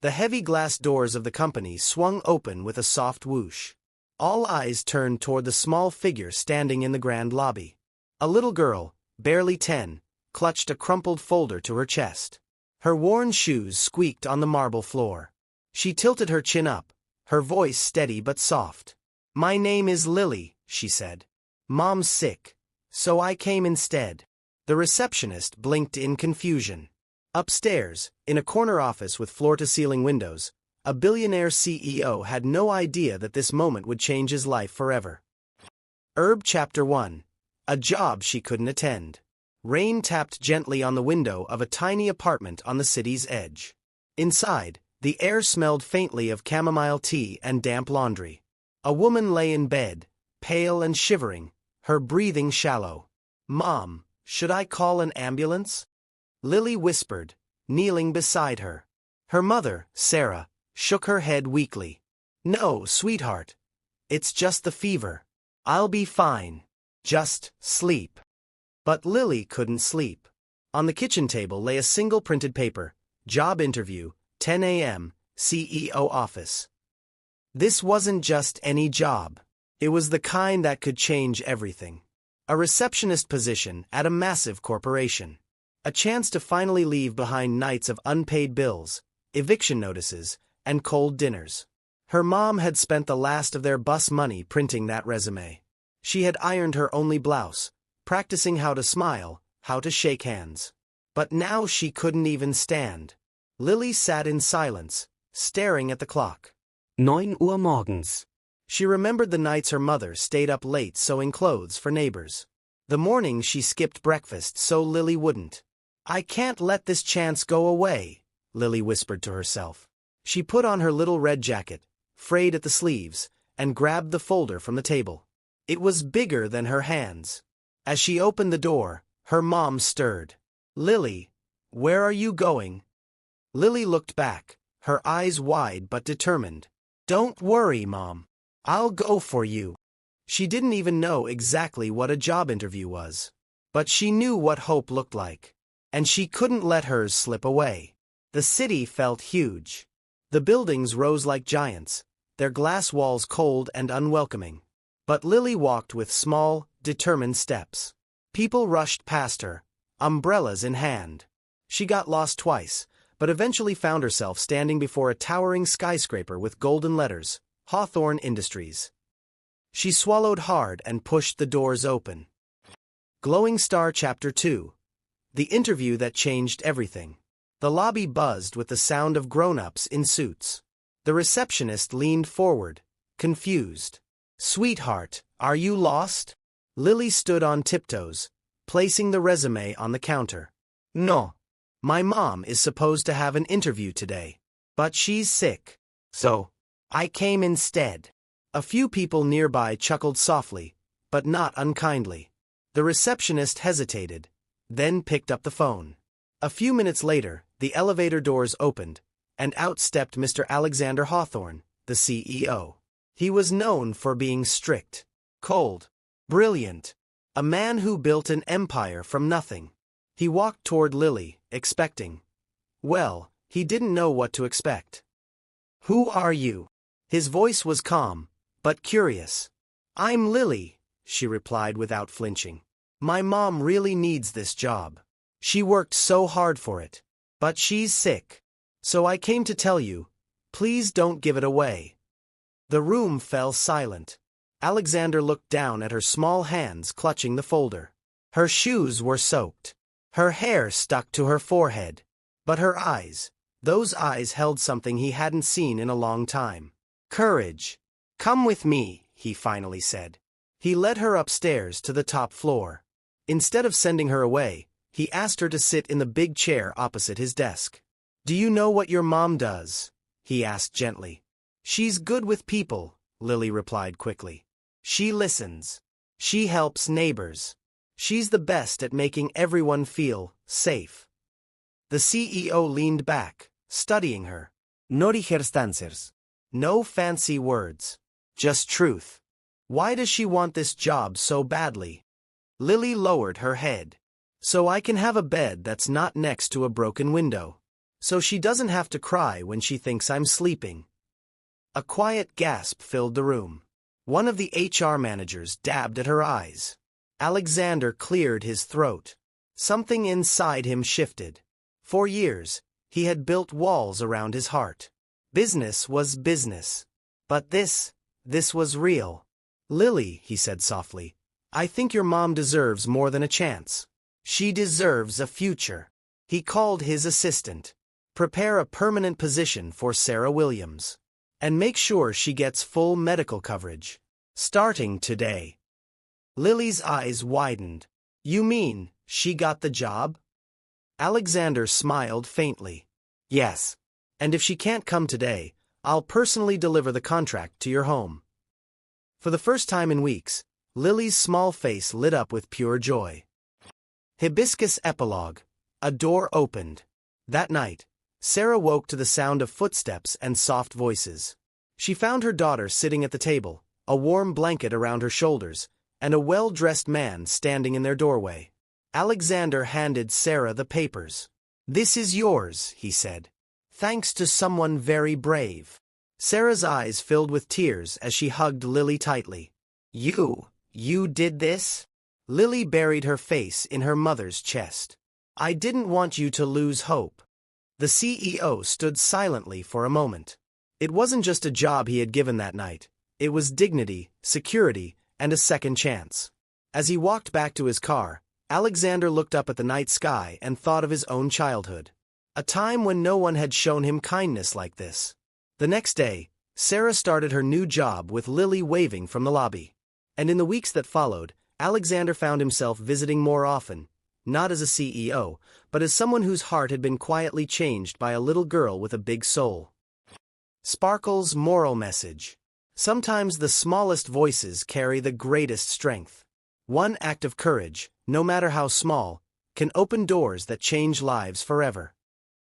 The heavy glass doors of the company swung open with a soft whoosh. All eyes turned toward the small figure standing in the grand lobby. A little girl, barely 10, clutched a crumpled folder to her chest. Her worn shoes squeaked on the marble floor. She tilted her chin up, her voice steady but soft. "My name is Lily," she said. "Mom's sick, so I came instead." The receptionist blinked in confusion. Upstairs, in a corner office with floor-to-ceiling windows, a billionaire CEO had no idea that this moment would change his life forever. Chapter 1. A job she couldn't attend. Rain tapped gently on the window of a tiny apartment on the city's edge. Inside, the air smelled faintly of chamomile tea and damp laundry. A woman lay in bed, pale and shivering, her breathing shallow. "Mom, should I call an ambulance?" Lily whispered, kneeling beside her. Her mother, Sarah, shook her head weakly. "No, sweetheart. It's just the fever. I'll be fine. Just sleep." But Lily couldn't sleep. On the kitchen table lay a single printed paper, "Job interview, 10 a.m., CEO office." This wasn't just any job. It was the kind that could change everything. A receptionist position at a massive corporation. A chance to finally leave behind nights of unpaid bills, eviction notices, and cold dinners. Her mom had spent the last of their bus money printing that resume. She had ironed her only blouse, practicing how to smile, how to shake hands. But now she couldn't even stand. Lily sat in silence, staring at the clock. 9 Uhr morgens. She remembered the nights her mother stayed up late sewing clothes for neighbors. The mornings she skipped breakfast so Lily wouldn't. "I can't let this chance go away," Lily whispered to herself. She put on her little red jacket, frayed at the sleeves, and grabbed the folder from the table. It was bigger than her hands. As she opened the door, her mom stirred. "Lily, where are you going?" Lily looked back, her eyes wide but determined. "Don't worry, Mom. I'll go for you." She didn't even know exactly what a job interview was. But she knew what hope looked like. And she couldn't let hers slip away. The city felt huge. The buildings rose like giants, their glass walls cold and unwelcoming. But Lily walked with small, determined steps. People rushed past her, umbrellas in hand. She got lost twice, but eventually found herself standing before a towering skyscraper with golden letters, Hawthorne Industries. She swallowed hard and pushed the doors open. Glowing Star Chapter 2. The interview that changed everything. The lobby buzzed with the sound of grown-ups in suits. The receptionist leaned forward, confused. "Sweetheart, are you lost?" Lily stood on tiptoes, placing the resume on the counter. "No. My mom is supposed to have an interview today. But she's sick. So, I came instead." A few people nearby chuckled softly, but not unkindly. The receptionist hesitated, then picked up the phone. A few minutes later, the elevator doors opened, and out stepped Mr. Alexander Hawthorne, the CEO. He was known for being strict, cold, brilliant, a man who built an empire from nothing. He walked toward Lily, expecting. Well, he didn't know what to expect. "Who are you?" His voice was calm, but curious. "I'm Lily," she replied without flinching. "My mom really needs this job. She worked so hard for it. But she's sick. So I came to tell you, please don't give it away." The room fell silent. Alexander looked down at her small hands clutching the folder. Her shoes were soaked. Her hair stuck to her forehead. But her eyes, those eyes held something he hadn't seen in a long time. Courage. "Come with me," he finally said. He led her upstairs to the top floor. Instead of sending her away, he asked her to sit in the big chair opposite his desk. "Do you know what your mom does?" he asked gently. "She's good with people," Lily replied quickly. "She listens. She helps neighbors. She's the best at making everyone feel safe." The CEO leaned back, studying her. No rehearsed answers. No fancy words. Just truth. Why does she want this job so badly? Lily lowered her head. "So I can have a bed that's not next to a broken window." so she doesn't have to cry when she thinks I'm sleeping." A quiet gasp filled the room. One of the HR managers dabbed at her eyes. Alexander cleared his throat. Something inside him shifted. For years, he had built walls around his heart. Business was business. But this was real. "Lily," he said softly, "I think your mom deserves more than a chance. She deserves a future." He called his assistant. "Prepare a permanent position for Sarah Williams. And make sure she gets full medical coverage. Starting today." Lily's eyes widened. "You mean, she got the job?" Alexander smiled faintly. "Yes. And if she can't come today, I'll personally deliver the contract to your home." For the first time in weeks, Lily's small face lit up with pure joy. Hibiscus Epilogue. A door opened. That night, Sarah woke to the sound of footsteps and soft voices. She found her daughter sitting at the table, a warm blanket around her shoulders, and a well-dressed man standing in their doorway. Alexander handed Sarah the papers. "This is yours," he said. "Thanks to someone very brave." Sarah's eyes filled with tears as she hugged Lily tightly. You did this?" Lily buried her face in her mother's chest. "I didn't want you to lose hope." The CEO stood silently for a moment. It wasn't just a job he had given that night. It was dignity, security, and a second chance. As he walked back to his car, Alexander looked up at the night sky and thought of his own childhood. A time when no one had shown him kindness like this. The next day, Sarah started her new job with Lily waving from the lobby. And in the weeks that followed, Alexander found himself visiting more often, not as a CEO, but as someone whose heart had been quietly changed by a little girl with a big soul. Sparkle's moral message. Sometimes the smallest voices carry the greatest strength. One act of courage, no matter how small, can open doors that change lives forever.